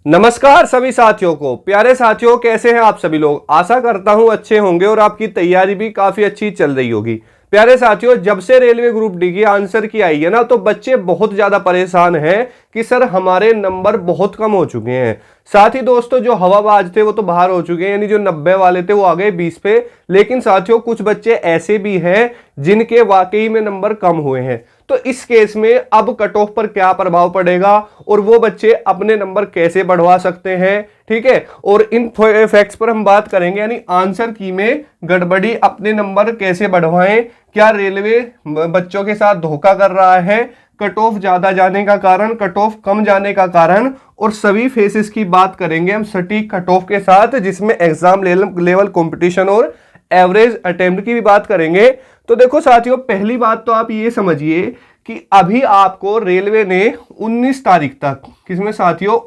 नमस्कार सभी साथियों को। प्यारे साथियों, कैसे हैं आप सभी लोग। आशा करता हूं अच्छे होंगे और आपकी तैयारी भी काफी अच्छी चल रही होगी। प्यारे साथियों, जब से रेलवे ग्रुप डी की आंसर की आई है ना, तो बच्चे बहुत ज्यादा परेशान हैं कि सर हमारे नंबर बहुत कम हो चुके हैं। साथ ही दोस्तों, जो हवाबाज थे वो तो बाहर हो चुके हैं, यानी जो 90 वाले थे वो आ गए 20 पे। लेकिन साथियों, कुछ बच्चे ऐसे भी हैं जिनके वाकई में नंबर कम हुए हैं। तो इस केस में अब कट ऑफ पर क्या प्रभाव पड़ेगा और वो बच्चे अपने नंबर कैसे बढ़वा सकते हैं, ठीक है। और इन फैक्ट्स पर हम बात करेंगे, यानी आंसर की में गड़बड़ी, अपने नंबर कैसे बढ़वाएं, क्या रेलवे बच्चों के साथ धोखा कर रहा है, कट ऑफ ज्यादा जाने का कारण, कट ऑफ कम जाने का कारण, और सभी फेसेस की बात करेंगे हम सटीक कट ऑफ के साथ, जिसमें एग्जाम लेवल कंपटीशन और एवरेज अटेम्प्ट की भी बात करेंगे। तो देखो साथियों, पहली बात तो आप ये समझिए कि अभी आपको रेलवे ने 19 तारीख तक, किसमें साथियों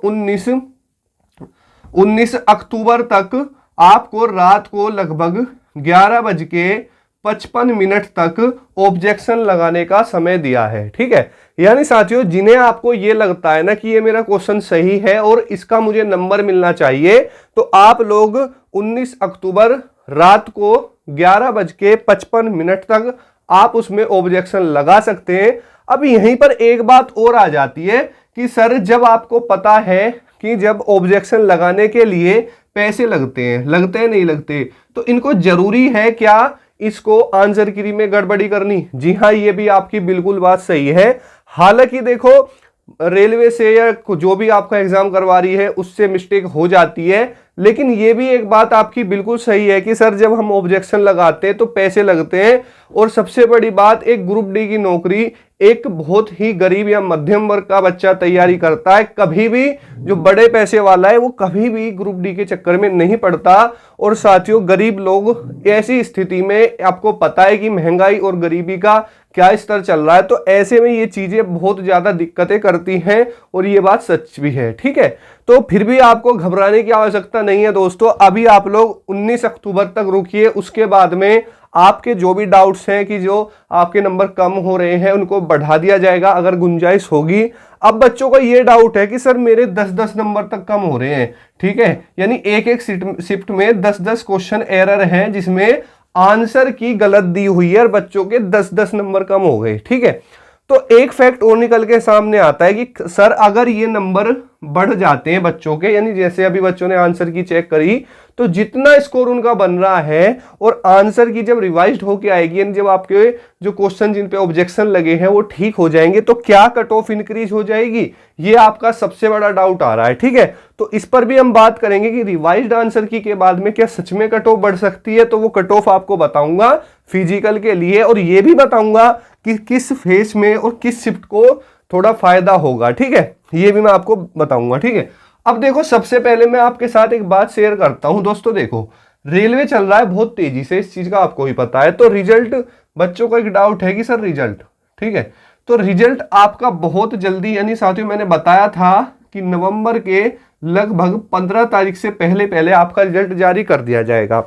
19 अक्टूबर तक आपको रात को लगभग 11:55 तक ऑब्जेक्शन लगाने का समय दिया है, ठीक है। यानी साथियों, जिन्हें आपको ये लगता है ना कि ये मेरा क्वेश्चन सही है और इसका मुझे नंबर मिलना चाहिए, तो आप लोग 19 अक्टूबर रात को 11:55 तक आप उसमें ऑब्जेक्शन लगा सकते हैं। अब यहीं पर एक बात और आ जाती है कि सर, जब आपको पता है कि जब ऑब्जेक्शन लगाने के लिए पैसे लगते हैं नहीं लगते, तो इनको जरूरी है क्या इसको आंसर की में गड़बड़ी करनी? जी हाँ, ये भी आपकी बिल्कुल बात सही है। हालांकि देखो, रेलवे से या जो भी आपका एग्जाम करवा रही है उससे मिस्टेक हो जाती है, लेकिन ये भी एक बात आपकी बिल्कुल सही है कि सर जब हम ऑब्जेक्शन लगाते हैं तो पैसे लगते हैं। और सबसे बड़ी बात, एक ग्रुप डी की नौकरी एक बहुत ही गरीब या मध्यम वर्ग का बच्चा तैयारी करता है। कभी भी जो बड़े पैसे वाला है वो कभी भी ग्रुप डी के चक्कर में नहीं पड़ता। और साथियों, गरीब लोग ऐसी स्थिति में, आपको पता है कि महंगाई और गरीबी का क्या स्तर चल रहा है, तो ऐसे में ये चीजें बहुत ज्यादा दिक्कतें करती हैं और ये बात सच भी है, ठीक है। तो फिर भी आपको घबराने की आवश्यकता नहीं है दोस्तों। अभी आप लोग 19 अक्टूबर तक रुकिए, उसके बाद में आपके जो भी डाउट्स हैं कि जो आपके नंबर कम हो रहे हैं उनको बढ़ा दिया जाएगा अगर गुंजाइश होगी। अब बच्चों का ये डाउट है कि सर मेरे 10-10 नंबर तक कम हो रहे हैं, ठीक है, यानी एक शिफ्ट में 10-10 क्वेश्चन एरर हैं जिसमें आंसर की गलत दी हुई है और बच्चों के 10-10 नंबर कम हो गए, ठीक है। तो एक फैक्ट और निकल के सामने आता है कि सर अगर ये नंबर बढ़ जाते हैं बच्चों के, यानी जैसे अभी बच्चों ने आंसर की चेक करी, तो जितना स्कोर उनका बन रहा है और आंसर की जब रिवाइज्ड होके आएगी, यानी जब आपके जो क्वेश्चन जिन पे ऑब्जेक्शन लगे हैं वो ठीक हो जाएंगे, तो क्या कट ऑफ इंक्रीज हो जाएगी? ये आपका सबसे बड़ा डाउट आ रहा है, ठीक है। तो इस पर भी हम बात करेंगे कि रिवाइज्ड आंसर की के बाद में क्या सच में कट ऑफ बढ़ सकती है। तो वो कट ऑफ आपको बताऊंगा फिजिकल के लिए, और ये भी बताऊंगा कि किस फेस में और किस शिफ्ट को थोड़ा फायदा होगा, ठीक है, ये भी मैं आपको बताऊंगा, ठीक है। अब देखो, सबसे पहले मैं आपके साथ एक बात शेयर करता हूं दोस्तों। देखो, रेलवे चल रहा है बहुत तेजी से, इस चीज का आपको ही पता है। तो रिजल्ट, बच्चों का एक डाउट है कि सर रिजल्ट, ठीक है, तो रिजल्ट आपका बहुत जल्दी, यानी साथियों मैंने बताया था कि नवंबर के लगभग 15 तारीख से पहले आपका रिजल्ट जारी कर दिया जाएगा।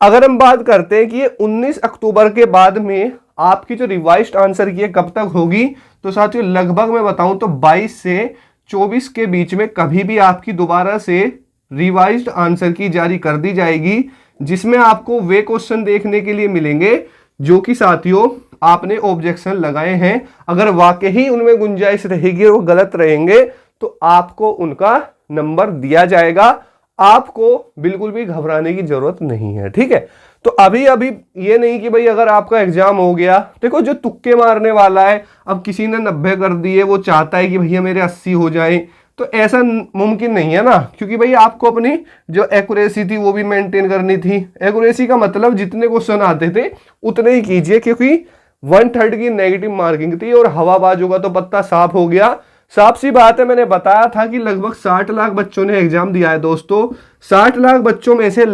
अगर हम बात करते हैं कि ये 19 अक्टूबर के बाद में आपकी जो रिवाइज्ड आंसर की है कब तक होगी, तो साथियों लगभग मैं बताऊं तो 22 से 24 के बीच में कभी भी आपकी दोबारा से रिवाइज्ड आंसर की जारी कर दी जाएगी, जिसमें आपको वे क्वेश्चन देखने के लिए मिलेंगे जो कि साथियों आपने ऑब्जेक्शन लगाए हैं। अगर वाकई उनमें गुंजाइश रहेगी और वो गलत रहेंगे तो आपको उनका नंबर दिया जाएगा। आपको बिल्कुल भी घबराने की जरूरत नहीं है, ठीक है। तो अभी ये नहीं कि भाई अगर आपका एग्जाम हो गया, देखो जो तुक्के मारने वाला है, अब किसी ने 90 कर दिए, वो चाहता है कि भैया मेरे 80 हो जाए, तो ऐसा मुमकिन नहीं है ना, क्योंकि भाई आपको अपनी जो एक्यूरेसी थी वो भी मेंटेन करनी थी। एक्यूरेसी का मतलब जितने क्वेश्चन आते थे उतने ही कीजिए, क्योंकि 1/3 की नेगेटिव मार्किंग थी और हवाबाजों का तो पत्ता साफ हो गया। साफ सी बात है, मैंने बताया था कि लगभग 60 लाख बच्चों ने एग्जाम दिया है दोस्तों। 60 लाख बच्चों में से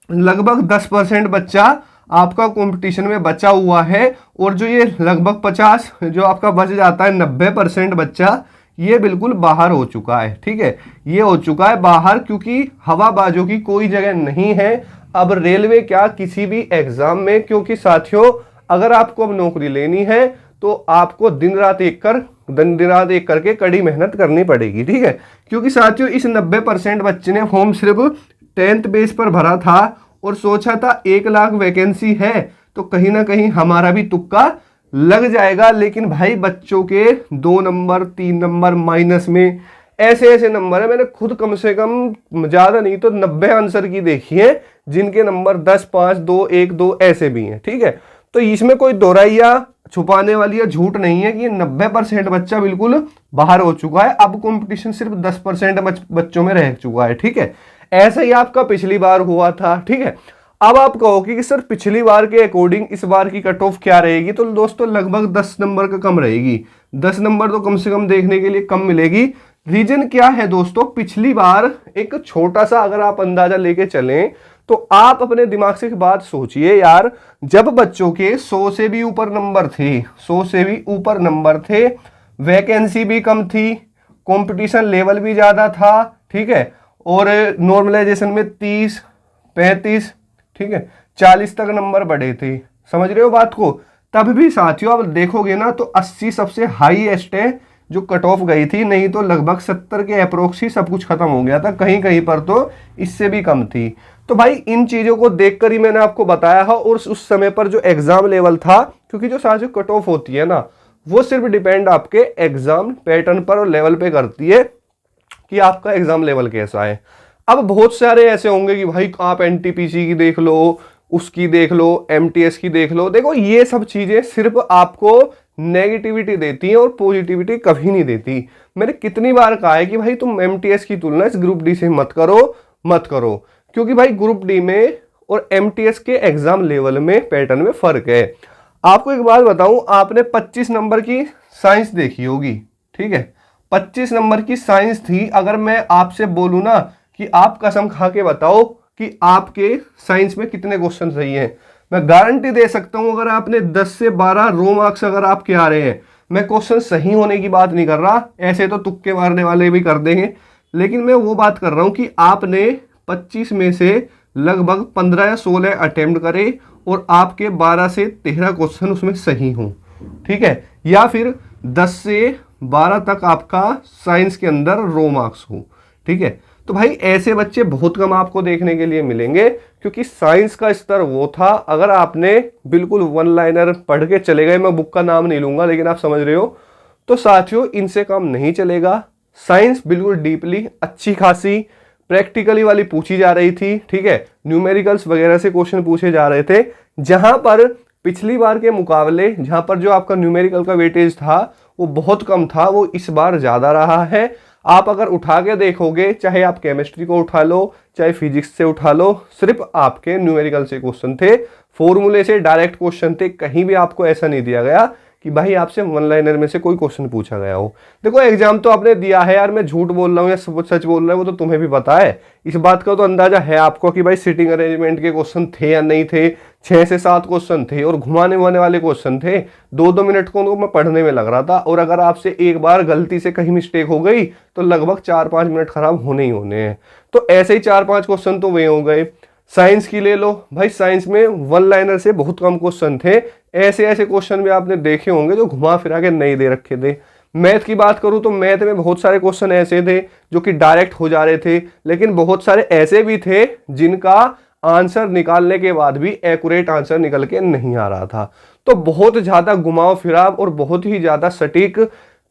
लगभग 10% बच्चा आपका कंपटीशन में बचा हुआ है, और जो ये लगभग 50 जो आपका बच जाता है 90% बच्चा, ये बिल्कुल बाहर हो चुका है, ठीक है, ये हो चुका है बाहर, क्योंकि हवाबाजों की कोई जगह नहीं है अब रेलवे क्या किसी भी एग्जाम में। क्योंकि साथियों, अगर आपको अब नौकरी लेनी है तो आपको दिन रात एक कर दिन रात एक करके कड़ी मेहनत करनी पड़ेगी, ठीक है। क्योंकि साथियों इस 90% बच्चे ने फॉर्म सिर्फ 10th बेस पर भरा था और सोचा था 1 लाख वैकेंसी है तो कहीं ना कहीं हमारा भी तुक्का लग जाएगा, लेकिन भाई बच्चों के 2 नंबर 3 नंबर माइनस में ऐसे ऐसे नंबर है। मैंने खुद कम से कम ज्यादा नहीं तो 90 आंसर की देखी है जिनके नंबर 10 5 2 1 2 ऐसे भी हैं, ठीक है। तो इसमें कोई दोहराइया छुपाने वाली या झूठ नहीं है कि 90% बच्चा बिल्कुल बाहर हो चुका है। अब कंपटीशन सिर्फ 10% बच्चों में रह चुका है, ठीक है। ऐसा ही आपका पिछली बार हुआ था, ठीक है। अब आप कहोगे कि सर पिछली बार के अकॉर्डिंग इस बार की कट ऑफ क्या रहेगी, तो दोस्तों लगभग 10 नंबर का कम रहेगी। 10 नंबर तो कम से कम देखने के लिए कम मिलेगी। रीजन क्या है दोस्तों, पिछली बार एक छोटा सा अगर आप अंदाजा लेके चलें तो आप अपने दिमाग से एक बात सोचिए यार, जब बच्चों के 100 से भी ऊपर नंबर थे, 100 से भी ऊपर नंबर थे, वैकेंसी भी कम थी, कंपटीशन लेवल भी ज्यादा था, ठीक है, और नॉर्मलाइजेशन में 30 35 ठीक है 40 तक नंबर बढ़े थे, समझ रहे हो बात को। तब भी साथियों अब देखोगे ना तो 80 सबसे हाईएस्ट है जो कट ऑफ गई थी, नहीं तो लगभग 70 के अप्रोक्स ही सब कुछ खत्म हो गया था, कहीं कहीं पर तो इससे भी कम थी। तो भाई इन चीजों को देखकर ही मैंने आपको बताया है। और उस समय पर जो एग्जाम लेवल था, क्योंकि जो साथियों कट ऑफ होती है ना वो सिर्फ डिपेंड आपके एग्जाम पैटर्न पर और लेवल पे करती है कि आपका एग्जाम लेवल कैसा है। अब बहुत सारे ऐसे होंगे कि भाई आप एनटीपीसी की देख लो, उसकी देख लो, एमटीएस की देख लो। देखो ये सब चीजें सिर्फ आपको नेगेटिविटी देती है और पॉजिटिविटी कभी नहीं देती। मैंने कितनी बार कहा है कि भाई तुम एमटीएस की तुलना इस ग्रुप डी से मत करो, क्योंकि भाई ग्रुप डी में और एमटीएस के एग्जाम लेवल में पैटर्न में फर्क है। आपको एक बात बताऊं, आपने 25 नंबर की साइंस देखी होगी, ठीक है, 25 नंबर की साइंस थी। अगर मैं आपसे बोलूं ना कि आप कसम खा के बताओ कि आपके साइंस में कितने क्वेश्चन सही हैं, मैं गारंटी दे सकता हूं अगर आपने 10 से 12 रो मार्क्स अगर आपके आ रहे हैं, मैं क्वेश्चन सही होने की बात नहीं कर रहा, ऐसे तो तुक्के मारने वाले भी कर देंगे, लेकिन मैं वो बात कर रहा हूं कि आपने 25 में से लगभग 15 या 16 अटेम्प्ट करे और आपके 12 से 13 क्वेश्चन उसमें सही हों, ठीक है, या फिर 10 से 12 तक आपका साइंस के अंदर रो मार्क्स हो, ठीक है। तो भाई ऐसे बच्चे बहुत कम आपको देखने के लिए मिलेंगे, क्योंकि साइंस का स्तर वो था। अगर आपने बिल्कुल वन लाइनर पढ़ के चले गए, मैं बुक का नाम नहीं लूंगा लेकिन आप समझ रहे हो, तो साथियों इनसे काम नहीं चलेगा। साइंस बिल्कुल डीपली अच्छी खासी प्रैक्टिकली वाली पूछी जा रही थी, ठीक है, न्यूमेरिकल्स वगैरह से क्वेश्चन पूछे जा रहे थे, जहां पर पिछली बार के मुकाबले जहां पर जो आपका न्यूमेरिकल का वेटेज था वो बहुत कम था, वो इस बार ज्यादा रहा है। आप अगर उठा के देखोगे, चाहे आप केमिस्ट्री को उठा लो चाहे फिजिक्स से उठा लो, सिर्फ आपके न्यूमेरिकल से क्वेश्चन थे, फॉर्मूले से डायरेक्ट क्वेश्चन थे। कहीं भी आपको ऐसा नहीं दिया गया कि भाई आपसे वन लाइनर में से कोई क्वेश्चन पूछा गया हो। देखो एग्जाम तो आपने दिया है यार, मैं झूठ बोल रहा हूँ या सच बोल रहा हूँ वो तो तुम्हें भी पता है। इस बात का तो अंदाजा है आपको कि भाई सिटिंग अरेंजमेंट के क्वेश्चन थे या नहीं थे, 6 से 7 क्वेश्चन थे और घुमाने वाने वाले क्वेश्चन थे। 2-2 मिनट को मैं पढ़ने में लग रहा था, और अगर आपसे एक बार गलती से कहीं मिस्टेक हो गई तो लगभग 4-5 मिनट खराब होने ही होने हैं। तो ऐसे ही 4-5 क्वेश्चन तो वे हो गए। साइंस की ले लो भाई, साइंस में वन लाइनर से बहुत कम क्वेश्चन थे, ऐसे ऐसे क्वेश्चन भी आपने देखे होंगे जो घुमा फिरा के नहीं दे रखे थे। मैथ की बात करूं तो मैथ में बहुत सारे क्वेश्चन ऐसे थे जो कि डायरेक्ट हो जा रहे थे, लेकिन बहुत सारे ऐसे भी थे जिनका आंसर निकालने के बाद भी एक्यूरेट आंसर निकल के नहीं आ रहा था। तो बहुत ज्यादा घुमाव फिराव और बहुत ही ज्यादा सटीक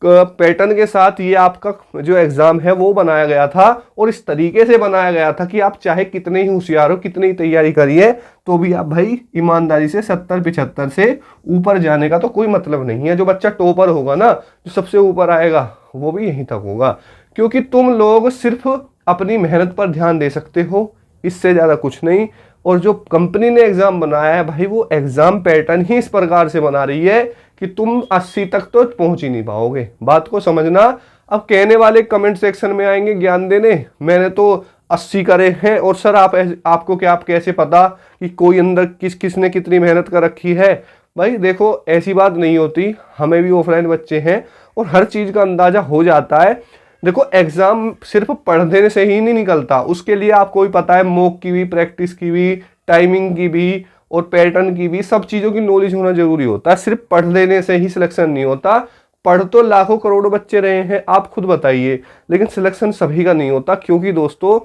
पैटर्न के साथ ये आपका जो एग्जाम है वो बनाया गया था, और इस तरीके से बनाया गया था कि आप चाहे कितने ही होशियार हो, कितनी तैयारी करिए, तो भी आप भाई ईमानदारी से 70-75 से ऊपर जाने का तो कोई मतलब नहीं है। जो बच्चा टॉपर होगा ना, जो सबसे ऊपर आएगा, वो भी यहीं तक होगा, क्योंकि तुम लोग सिर्फ अपनी मेहनत पर ध्यान दे सकते हो, इससे ज्यादा कुछ नहीं। और जो कंपनी ने एग्जाम बनाया है भाई, वो एग्जाम पैटर्न ही इस प्रकार से बना रही है कि तुम 80 तक तो पहुंच ही नहीं पाओगे। बात को समझना। अब कहने वाले कमेंट सेक्शन में आएंगे ज्ञान देने, मैंने तो 80 करे हैं, और सर आपको क्या, आप कैसे पता कि कोई अंदर किसने कितनी मेहनत कर रखी है। भाई देखो ऐसी बात नहीं होती, हमें भी ऑफलाइन बच्चे हैं और हर चीज का अंदाजा हो जाता है। देखो एग्जाम सिर्फ पढ़ने से ही नहीं निकलता, उसके लिए आपको भी पता है मॉक की भी, प्रैक्टिस की भी, टाइमिंग की भी और पैटर्न की भी, सब चीज़ों की नॉलेज होना जरूरी होता है। सिर्फ पढ़ लेने से ही सिलेक्शन नहीं होता, पढ़ तो लाखों करोड़ों बच्चे रहे हैं, आप खुद बताइए, लेकिन सिलेक्शन सभी का नहीं होता। क्योंकि दोस्तों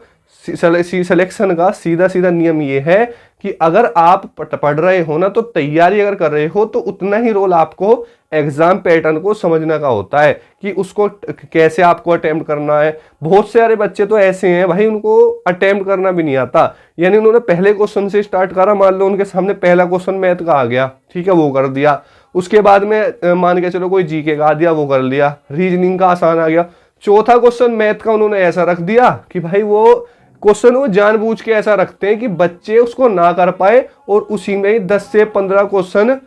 सिलेक्शन का सीधा सीधा नियम ये है कि अगर आप पढ़ रहे हो ना, तो तैयारी अगर कर रहे हो तो उतना ही रोल आपको एग्जाम पैटर्न को समझने का होता है कि उसको कैसे आपको अटेम्प्ट करना है। बहुत सारे बच्चे तो ऐसे हैं भाई, उनको अटेम्प्ट करना भी नहीं आता, यानी उन्होंने पहले क्वेश्चन से स्टार्ट करा, मान लो उनके सामने पहला क्वेश्चन मैथ का आ गया, ठीक है, वो कर दिया। उसके बाद में मान के चलो कोई जीके का आ दिया, वो कर लिया। रीजनिंग का आसान आ गया। चौथा क्वेश्चन मैथ का उन्होंने ऐसा रख दिया कि भाई वो क्वेश्चन वो जानबूझ के ऐसा रखते हैं कि बच्चे उसको ना कर पाए और उसी में ही 10 से 15 क्वेश्चन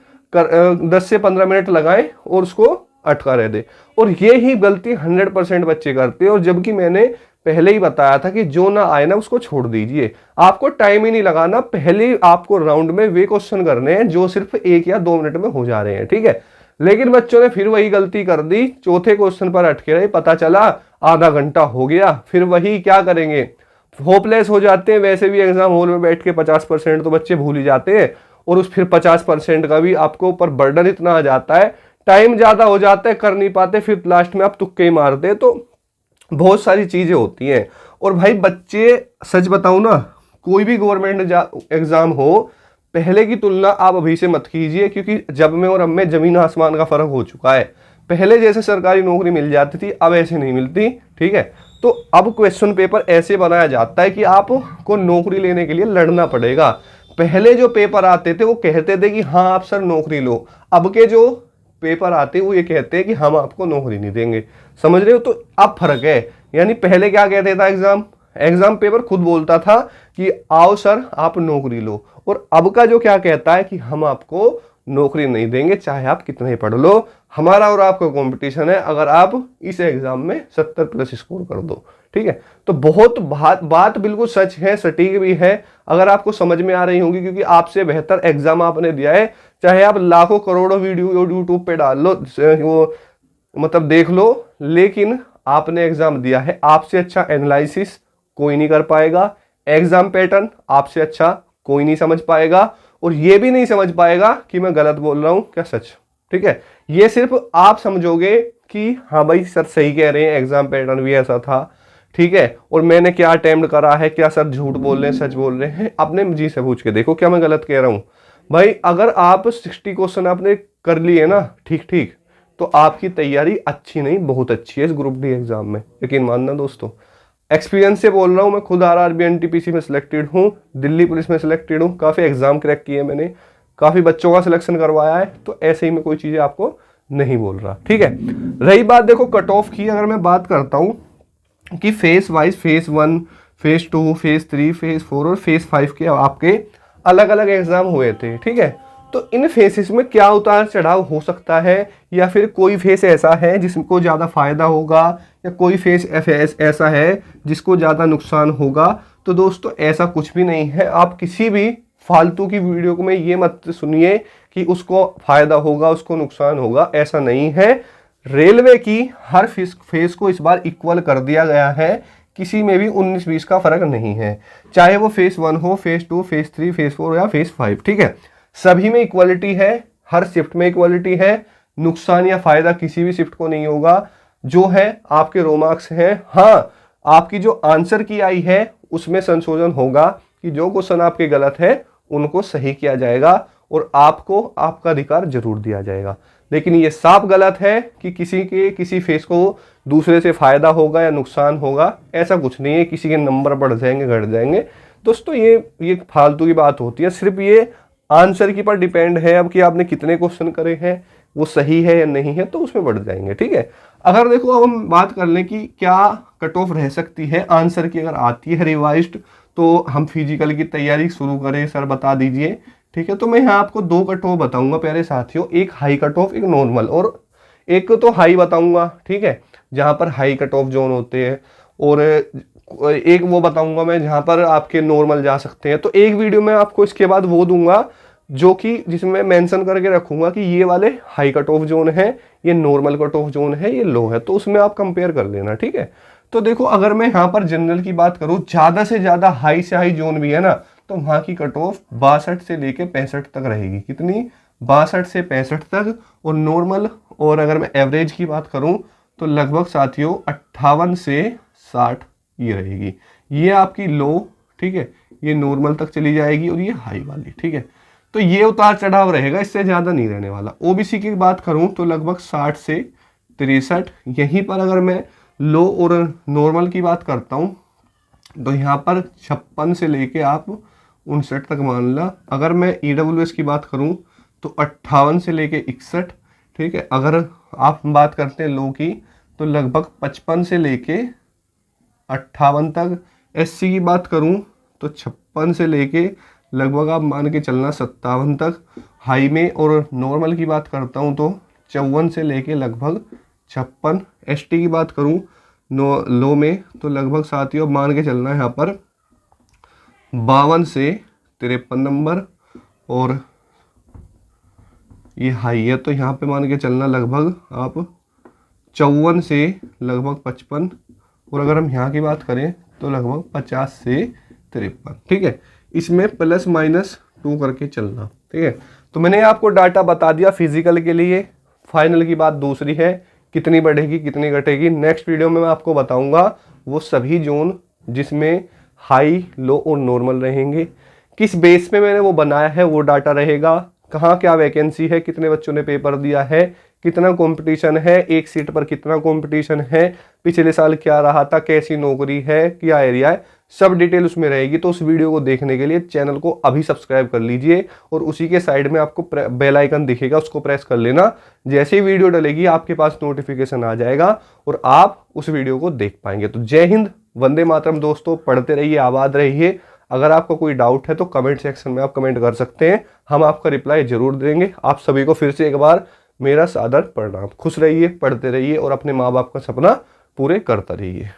10 से 15 मिनट लगाएं और उसको अटका रह दे। और ये ही गलती 100% बच्चे करते हैं। और जबकि मैंने पहले ही बताया था कि जो ना आए ना उसको छोड़ दीजिए, आपको टाइम ही नहीं लगाना, पहले आपको राउंड में वे क्वेश्चन करने हैं जो सिर्फ 1 या 2 मिनट में हो जा रहे हैं, ठीक है। लेकिन बच्चों ने फिर वही गलती कर दी, चौथे क्वेश्चन पर अटके रहे, पता चला आधा घंटा हो गया, फिर वही क्या करेंगे, होपलेस हो जाते हैं। वैसे भी एग्जाम हॉल में बैठ के 50% तो बच्चे भूल ही जाते हैं, और उस फिर 50% का भी आपको ऊपर बर्डन इतना आ जाता है, टाइम ज्यादा हो जाता है, कर नहीं पाते, फिर लास्ट में आप तुक्के ही मारते हैं। तो बहुत सारी चीजें होती हैं। और भाई बच्चे, सच बताऊं ना, कोई भी गवर्नमेंट एग्जाम हो, पहले की तुलना आप अभी से मत कीजिए, क्योंकि जब में और अब में जमीन आसमान का फर्क हो चुका है। पहले जैसे सरकारी नौकरी मिल जाती थी, अब ऐसे नहीं मिलती, ठीक है। तो अब क्वेश्चन पेपर ऐसे बनाया जाता है कि आपको नौकरी लेने के लिए लड़ना पड़ेगा। पहले जो पेपर आते थे वो कहते थे कि हाँ आप सर नौकरी लो, अब के जो पेपर आते हैं वो ये कहते हैं कि हम आपको नौकरी नहीं देंगे। समझ रहे हो? तो अब फर्क है। यानी पहले क्या कहते था, एग्जाम पेपर खुद बोलता था कि आओ सर आप नौकरी लो, और अब का जो क्या कहता है कि हम आपको नौकरी नहीं देंगे चाहे आप कितना ही पढ़ लो, हमारा और आपका कंपटीशन है, अगर आप इस एग्जाम में 70+ स्कोर कर दो, ठीक है। तो बहुत बात बिल्कुल सच है, सटीक भी है, अगर आपको समझ में आ रही होगी, क्योंकि आपसे बेहतर एग्जाम आपने दिया है। चाहे आप लाखों करोड़ों वीडियो यूट्यूब पे डाल लो, वो मतलब देख लो, लेकिन आपने एग्जाम दिया है, आपसे अच्छा एनालिसिस कोई नहीं कर पाएगा, एग्जाम पैटर्न आपसे अच्छा कोई नहीं समझ पाएगा, और ये भी नहीं समझ पाएगा कि मैं गलत बोल रहा हूं क्या सच, ठीक है। ये सिर्फ आप समझोगे कि हाँ भाई सर सही कह रहे हैं, एग्जाम पैटर्न भी ऐसा था, ठीक है, और मैंने क्या अटेम्प्ट करा है, क्या सर झूठ बोल रहे हैं सच बोल रहे हैं, अपने जी से पूछ के देखो क्या मैं गलत कह रहा हूं। भाई अगर आप 60 क्वेश्चन आपने कर लिए ना ठीक ठीक, तो आपकी तैयारी अच्छी नहीं बहुत अच्छी है इस ग्रुप डी एग्जाम में, यकीन मानना दोस्तों। एक्सपीरियंस से बोल रहा हूँ, मैं खुद आरआरबी एनटीपीसी में सिलेक्टेड हूँ, दिल्ली पुलिस में सिलेक्टेड हूँ, काफ़ी एग्जाम क्रैक किए मैंने, काफ़ी बच्चों का सिलेक्शन करवाया है, तो ऐसे ही मैं कोई चीज़ें आपको नहीं बोल रहा, ठीक है। रही बात देखो कट ऑफ की, अगर मैं बात करता हूँ कि face wise, face 1, face 2, face 3, face 4 और फेस 5 के आपके अलग अलग एग्जाम हुए थे, ठीक है। तो इन फेसेस में क्या उतार चढ़ाव हो सकता है, या फिर कोई फेस ऐसा है जिसको ज़्यादा फायदा होगा, या कोई फेस ऐसा है जिसको ज़्यादा नुकसान होगा। तो दोस्तों ऐसा कुछ भी नहीं है। आप किसी भी फालतू की वीडियो में ये मत सुनिए कि उसको फायदा होगा उसको नुकसान होगा, ऐसा नहीं है। रेलवे की हर फेस को इस बार इक्वल कर दिया गया है, किसी में भी 19-20 का फर्क नहीं है, चाहे वो फेस 1 हो, फेस 2, फेस 3, फेस 4 या फेस 5, ठीक है। सभी में इक्वालिटी है, हर शिफ्ट में इक्वालिटी है, नुकसान या फायदा किसी भी शिफ्ट को नहीं होगा। जो है आपके रो मार्क्स हैं, हाँ आपकी जो आंसर की आई है उसमें संशोधन होगा कि जो क्वेश्चन आपके गलत है उनको सही किया जाएगा, और आपको आपका अधिकार जरूर दिया जाएगा। लेकिन ये साफ गलत है कि किसी फेस को दूसरे से फायदा होगा या नुकसान होगा, ऐसा कुछ नहीं है। किसी के नंबर बढ़ जाएंगे घट जाएंगे दोस्तों, ये फालतू की बात होती है। सिर्फ ये आंसर की पर डिपेंड है अब कि आपने कितने क्वेश्चन करे हैं, वो सही है या नहीं है, तो उसमें बढ़ जाएंगे, ठीक है। अगर देखो अब हम बात कर लें कि क्या कट ऑफ रह सकती है आंसर की, अगर आती है रिवाइज्ड, तो हम फिजिकल की तैयारी शुरू करें सर बता दीजिए, ठीक है। तो मैं यहाँ आपको 2 कट ऑफ बताऊंगा प्यारे साथियों, एक हाई कट ऑफ एक नॉर्मल, और एक तो हाई बताऊंगा, ठीक है, जहाँ पर हाई कट ऑफ जोन होते हैं, और एक वो बताऊंगा मैं जहाँ पर आपके नॉर्मल जा सकते हैं। तो एक वीडियो में आपको इसके बाद वो दूंगा जो कि जिसमें मेंशन करके रखूंगा कि ये वाले हाई कट ऑफ जोन है, ये नॉर्मल कट ऑफ जोन है, ये लो है, तो उसमें आप कंपेयर कर लेना, ठीक है। तो देखो अगर मैं यहाँ पर जनरल की बात करूँ, ज़्यादा से ज़्यादा हाई से हाई जोन भी है ना, तो वहाँ की कट ऑफ 62 से लेके 65 तक रहेगी। कितनी? 62 से 65 तक, और नॉर्मल और अगर मैं एवरेज की बात करूं तो लगभग साथियों 58 से 60 ये रहेगी। ये आपकी लो, ठीक है, ये नॉर्मल तक चली जाएगी और ये हाई वाली, ठीक है। तो ये उतार चढ़ाव रहेगा, इससे ज़्यादा नहीं रहने वाला। ओबीसी की बात करूं तो लगभग 60 से 63, यहीं पर अगर मैं लो और नॉर्मल की बात करता हूं तो यहाँ पर 56 से लेके आप 59 तक मान ला। अगर मैं ईडब्ल्यूएस की बात करूं तो 58 से लेके 61, ठीक है। अगर आप बात करते हैं लो की तो लगभग 55 से लेके 58 तक। एससी की बात करूं तो 56 से लेके लगभग आप मान के चलना 57 तक। हाई में और नॉर्मल की बात करता हूं तो 54 से लेके लगभग 56। एसटी की बात करूं लो में तो लगभग साथियों मान के चलना है यहाँ पर 52 से 53 नंबर, और ये हाई है तो यहाँ पे मान के चलना लगभग आप 54 से लगभग 55, और अगर हम यहाँ की बात करें तो लगभग 50 से 53, ठीक है। इसमें प्लस माइनस 2 करके चलना, ठीक है। तो मैंने आपको डाटा बता दिया फिजिकल के लिए। फाइनल की बात दूसरी है, कितनी बढ़ेगी कितनी घटेगी, नेक्स्ट वीडियो में मैं आपको बताऊंगा वो सभी जोन जिसमें हाई, लो और नॉर्मल रहेंगे, किस बेस पे मैंने वो बनाया है, वो डाटा रहेगा, कहाँ क्या वैकेंसी है, कितने बच्चों ने पेपर दिया है, कितना कंपटीशन है, एक सीट पर कितना कंपटीशन है, पिछले साल क्या रहा था, कैसी नौकरी है, क्या एरिया है, सब डिटेल उसमें रहेगी। तो उस वीडियो को देखने के लिए चैनल को अभी सब्सक्राइब कर लीजिए, और उसी के साइड में आपको बेल आइकन दिखेगा, उसको प्रेस कर लेना। जैसे ही वीडियो डलेगी आपके पास नोटिफिकेशन आ जाएगा और आप उस वीडियो को देख पाएंगे। तो जय हिंद, वंदे मातरम दोस्तों, पढ़ते रहिए, आबाद रहिए। अगर आपको कोई डाउट है तो कमेंट सेक्शन में आप कमेंट कर सकते हैं, हम आपका रिप्लाई जरूर देंगे। आप सभी को फिर से एक बार मेरा सादर प्रणाम। खुश रहिए, पढ़ते रहिए और अपने माँ बाप का सपना पूरे करते रहिए।